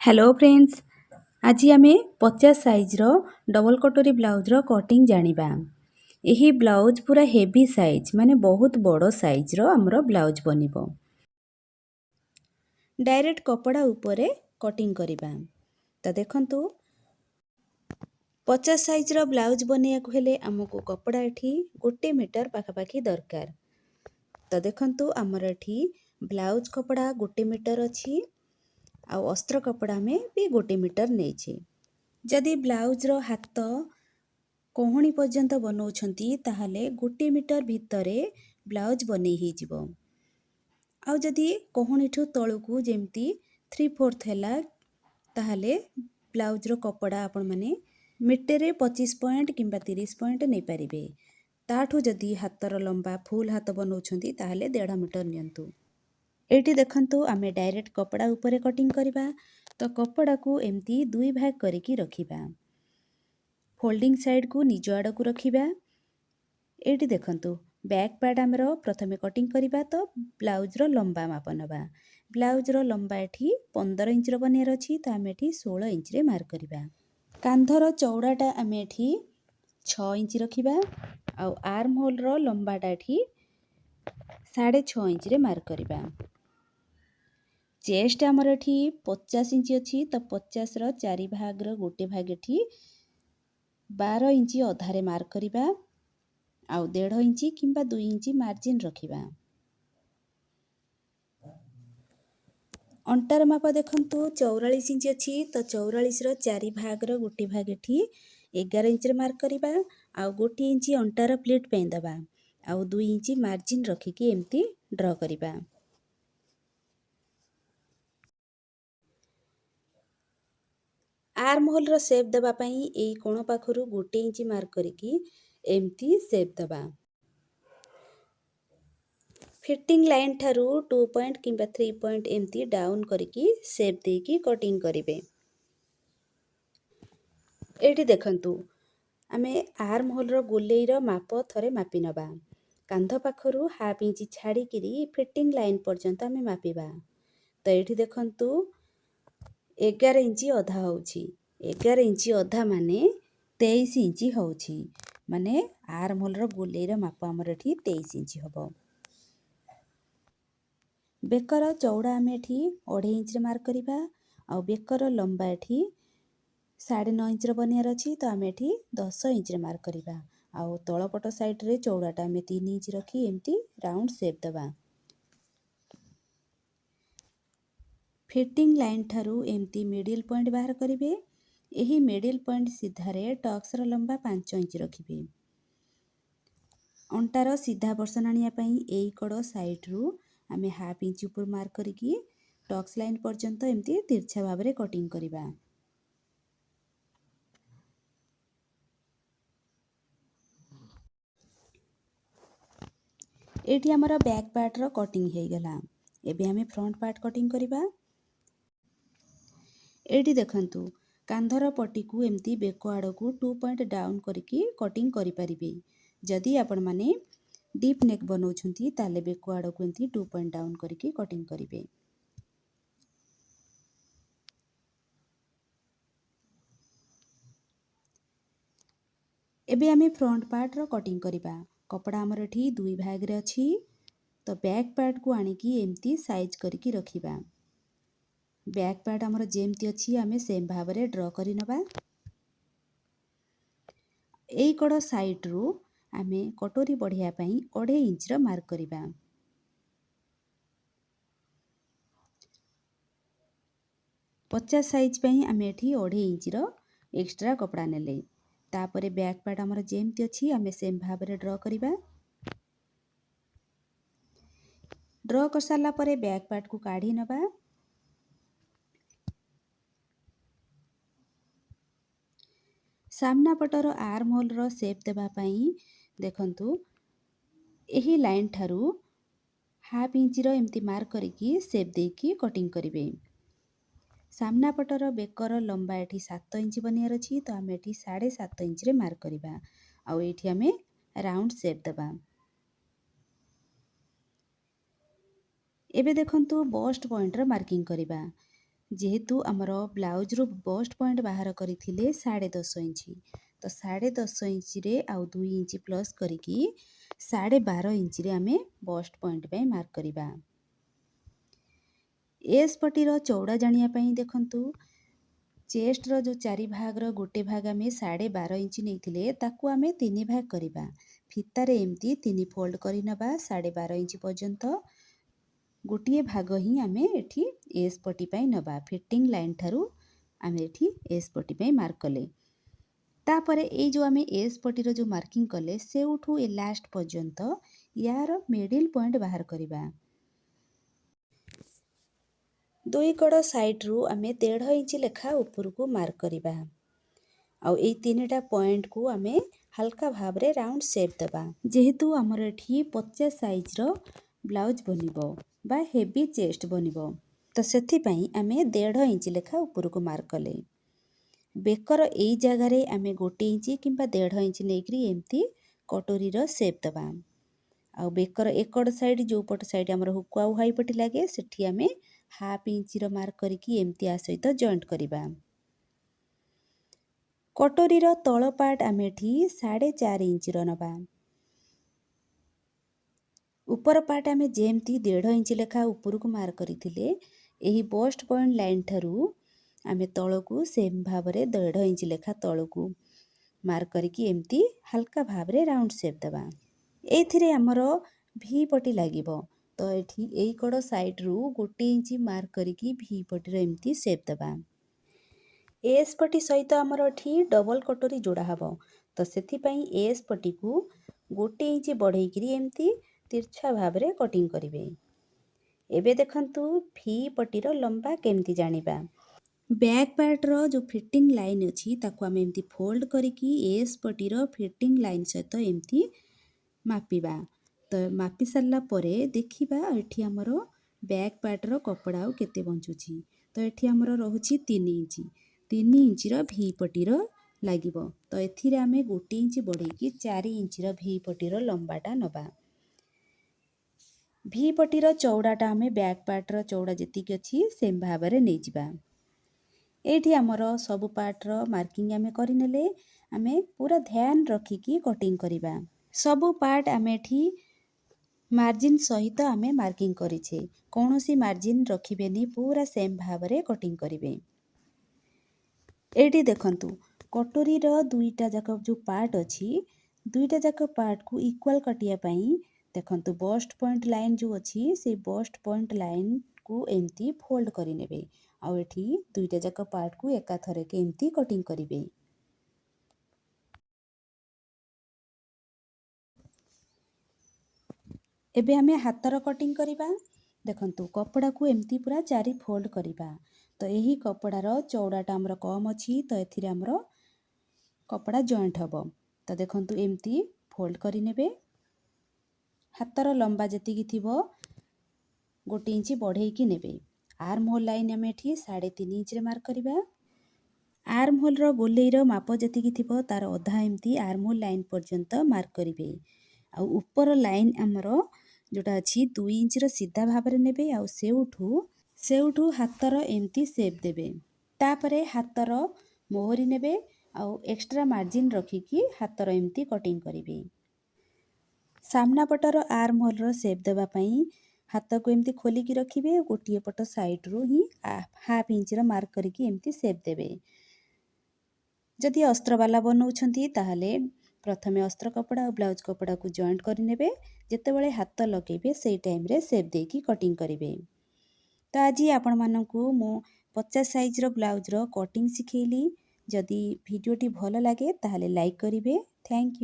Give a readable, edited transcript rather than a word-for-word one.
Hello friends, आज आमे 50 साइज्र double कटोरी ब्लाउजर कटिंग जानिबा। यही ब्लाउज पूरा हेवी साइज माने बहुत बड़ साइज्र आमर ब्लाउज बनिबो। डायरेक्ट कपड़ा उपरे कटिंग करिबा। तो देखंतु 50 साइज्र ब्लाउज बनियाकु हेले आमको कपड़ा एठी 1 मीटर पाखापाखी दरकार। तो देखंतु आमर एठी ब्लाउज कपड़ा 1 मीटर अछि आ अस्त्र कपड़ा में भी 1 मीटर नहीं। जदि ब्लाउज रो हाथ कोहणी पर्यंत बनाउछंती ताहले 1 मीटर भितरे ब्लाउज बनै ही जिवो। आउ जदि कोहणी ठु तळुकु जेमती 3/4 हैला ताहले ब्लाउज रो कपड़ा आपण माने मीटरे 25 पॉइंट किंबा 30 पॉइंट नहीं पारिबे। ताठु जदि हाथर लंबा फुल हाथ बनाउछंती ताहले 1.5 मीटर नियंतु। एटी देखंतु आमे डायरेक्ट कपड़ा उपरे कटिंग करिबा। तो कपड़ा को एमती 2 भाग करिकी रखिबा। फोल्डिंग साइड को निज आड़ को रखिबा। एटी देखंतु बैक पार्ट आमरो प्रथमे कटिंग करिबा। तो ब्लाउज रो लंबा माप नबा। ब्लाउज रो लंबा एठी 15 इंच रो बनियर अछि। तो आमे एठी 16 इंच रे मार्क करिबा। कांधर चौड़ाटा आमे एठी 6 इंच रखिबा। आ आर्म होल रो लंबाटा एठी 6.5 इंच रे मार्क करिबा। चेस्ट आमर एठी 50 इंच अछि। तो 50 रो 4 भाग रो 1 भाग एठी 12 इंच अधारे मार्क करिबा। आउ 1.5 इंच किंबा 2 इंच मार्जिन रखिबा। अंटार माप देखंतु 44 इंच अछि। तो 44 रो 4 भाग रो 1 भाग एठी 11 इंच रे मार्क करिबा। आउ 1 इंच अंटार प्लेट पे दबा। आउ 2 इंच मार्जिन रखिकी एमती ड्रा करिबा। आर्म होल रो शेप देबा पई एई कोण पाखरु 1 इंच मार्क करिकी एमती शेप देबा। फिटिंग लाइन ठारू 2 पॉइंट किंबा 3 पॉइंट एमती डाउन करिकी शेप देकी कटिंग करिवे। एठी देखंतु आमे आर्म होल रो गोलेई रो माप थरे मापी नबा। कांध पाखरु हाफ इंच छाड़ी किरी फिटिंग लाइन पर्यंत आमे मापिबा। तो एठी देखंतु 11 इंच अधा होउची। 11 इंच अधा माने 23 इंच होउची। माने आर्म होल रो गोलेई रो माप हमर एठी 23 इंच हबो। बेकर चौड़ा आमे एठी 2.5 इंच रे मार्क करिबा। आ बेकर लंबा एठी 9.5 इंच रो बनियार अछि। तो आमे एठी 10 इंच रे मार्क करिबा। आ तळपट साइड रे चौड़ाटा आमे 3 इंच रखी एमती राउंड शेप देबा। फिटिंग लाइन ठारू एमती मिडिल पॉइंट बाहर करिवे। एही मिडिल पॉइंट सीधारे टक्स रो लंबा 5 इंच रखिबे। अंटार सीधा पर्सन आनिया पई एई कड़ साइड रु आमे हाफ इंच ऊपर मार्क करिकी टक्स लाइन पर्यंत एमती तिरछा भाबरे कटिंग करिबा। एठी हमर बैक पार्ट रो कटिंग हे गला। एबे आमे फ्रंट पार्ट कटिंग करिबा। एठी देखंतु कांधर पट्टी को एमती बेको आड़ को 2 पॉइंट डाउन करिकी कटिंग करि परिबे। जदि आपण माने डीप नेक बनाउछंती ताले बेको आड़ को एमती 2 पॉइंट डाउन करिकी कटिंग करिबे। एबे आमे फ्रंट पार्ट रो कटिंग करिबा। कपड़ा हमर एठी 2 भाग रे अछि। तो बैक पार्ट को आनिकी एमती साइज करिकी रखिबा। बैक पार्ट हमर जेमती अछि आमे सेम भाबरे ड्रा करि नबा। एई कड़ साइड रु आमे कटोरी बढ़िया पई 2.5 इंच रो मार्क करिबा। पचास साइज पई आमे एठी 2.5 इंच रो एक्स्ट्रा कपड़ा नेले। तापरे बैक पार्ट हमर जेमती अछि आमे सेम भाबरे ड्रा करिबा। ड्रा कर साला परे बैक पार्ट को काढी नबा। सामना पटर आर्म होल रो शेप देबा पई देखंतु एही लाइन ठारू हाफ इंच रो एमती मार्क करिकी शेप देकी कटिंग करिवे। सामना पटर बेकर लंबा एठी 7 इंच बनियार अछि। तो आमे एठी 7.5 इंच रे मार्क करिबा। आ एठी आमे राउंड शेप देबा। एबे देखंतु बस्ट पॉइंट रो मार्किंग करिबा। जेहेतु आमर ब्लाउज रो बस्ट पॉइंट बाहर करथिले 10.5 इंची तो 10.5 इंची रे आउ 2 इंची प्लस करिकी 12.5 इंची रे आमे बस्ट पॉइंट पे मार्क करिबा। एस पटी रो चौड़ा जानिया पई देखंतु चेस्ट रो जो 4 भाग रो गोटे भाग आमे 12.5 इंची नैथिले ताकू आमे 3 भाग करिबा। फिता रे एम्ति 3 फोल्ड करि नबा 12.5 इंची पर्यंत गोटिए भाग ही आमे एठी एस पटी पई नबा। फिटिंग लाइन थारु आमे एठी एस पटी पई मार्क कले तापरे ए जो आमे एस पटी रो जो मार्किंग कले से उठू ए लास्ट पर्यंत यार मिडिल पॉइंट बाहर करिबा। दुई कड़ साइड रु आमे 1.5 इंची लेखा ऊपर को मार्क करिबा। आउ ए तीनटा पॉइंट को आमे हल्का भाव रे राउंड शेप देबा। जेहेतु हमर एठी 50 साइज रो ब्लाउज बनिबो बा हेवी चेस्ट बनिबो तो सेथि पई आमे 1.5 इंची लेखा ऊपर को मार्क कले। बेकर एई जगह रे आमे 1 इंची किंबा 1.5 इंची नेकरी एम्ति कटोरी रो शेप देबा। आउ बेकर एकड़ साइड जो पट साइड हमर हुक आउ हाई पटी लागे सेठी आमे हाफ इंची रो मार्क करिकी एम्ति आ सहित जॉइंट करिबा। कटोरी रो तळ पार्ट आमे एठी 4.5 इंची रो नबा। ऊपर पार्ट आमे जेमती 1.5 इंची लेखा ऊपर को मार्क करिथिले एही बस्ट पॉइंट लाइन थारु आमे तळकू सेम भाव रे 1.5 इंची लेखा तळकू मार्क करिकी एम्ति हल्का भाव रे राउंड शेप देबा। एथिरे हमर भी पटी लागिबो तो एठी एई कड़ साइड रु 1 इंची मार्क करिकी भी पटी रो एम्ति शेप देबा। एस पटी सहित हमर एठी डबल कटोरी जोड़ा हबो तो सेथि पई एस पटी को 1 इंची बढ़ई करी एम्ति तिरछा भाव रे कटिंग करिवे। एबे देखंतु भी पटी रो लंबा केमति जानिबा। बैक पार्ट रो जो फिटिंग लाइन अछि ताको हम एम्ति फोल्ड करिकी एस पटी रो फिटिंग लाइन सहित एम्ति मापिबा। तो मापी सारला परे देखिबा एठी हमरो बैक पार्ट रो कपड़ा आउ केते बंचुची तो एठी हमरो रहुची 3 इंची 3 इंची रो भी पटी रो लागिबो तो एथिरे आमे 1 इंची बढ़ेकी 4 इंची रो भी पटी रो लंबाटा नबा। भी पटी रो चौड़ाटा आमे बैक पार्ट रो चौड़ा जेतिक अछि सेम भाव रे नै जिबा। एठी हमरो सब पार्ट रो मार्किंग आमे करिनेले आमे पूरा ध्यान रखिकी कटिंग करिबा। सब पार्ट आमे एठी मार्जिन सहित आमे मार्किंग करिछे कोनोसी मार्जिन रखिबेनी पूरा सेम भाव रे कटिंग करिवे। एठी देखंतु कटोरी रो दुईटा जाक जो पार्ट अछि दुईटा जाक पार्ट को इक्वल कटिया पई देखंतु बस्ट पॉइंट लाइन जो अछि से बस्ट पॉइंट लाइन को एम्ति फोल्ड करि नेबे आउ एठी दुईटा जाक पार्ट को एका थरे के एम्ति कटिंग करिवे। एबे हमें हातर कटिंग करिबा। देखंतु कपड़ा को एम्ति पूरा 4 फोल्ड करिबा तो एही कपड़ा रो चौड़ाटा हमरो कम अछि तो एथिरे हमरो कपड़ा जॉइंट हबो तो देखंतु एम्ति फोल्ड करि नेबे। हातर लंबा जेतिकी थिबो 1 इंची बढ़ई की नेबे। आर्म होल लाइन हमें एठी 3.5 इंची रे मार्क करिबा। आर्म होल रो गोलेई रो माप जेतिकी थिबो तार अधा एम्ति आर्म होल लाइन पर्यंत मार्क करिवे। आउ ऊपर लाइन हमरो जोटा अछि 2 इंची रो सीधा भाव रे नेबे आउ सेउठू हातर एम्ति शेप देबे। तापरे हातर मोहरी नेबे आउ एक्स्ट्रा मार्जिन रखिकी हातर एम्ति कटिंग करिवे। सामना पटर आर्म होल रो शेप देबा पई हाथ को एम्ति खोलिकी रखिबे गोटिए पट साइड रु ही हाफ इंची रो मार्क करिकी एम्ति शेप देबे। जदि अस्त्र वाला बनौछंती ताहले प्रथमे अस्त्र कपड़ा और ब्लाउज कपड़ा को जॉइंट करि नेबे जेतेबेले हाथ लगेबे सेई टाइम रे शेप देकी कटिंग करिवे। तो आज आपण मानकू मो 50 साइज रो ब्लाउज रो कटिंग सिखेली। जदि वीडियोटी भलो लागे ताहले लाइक करिवे। Thank you.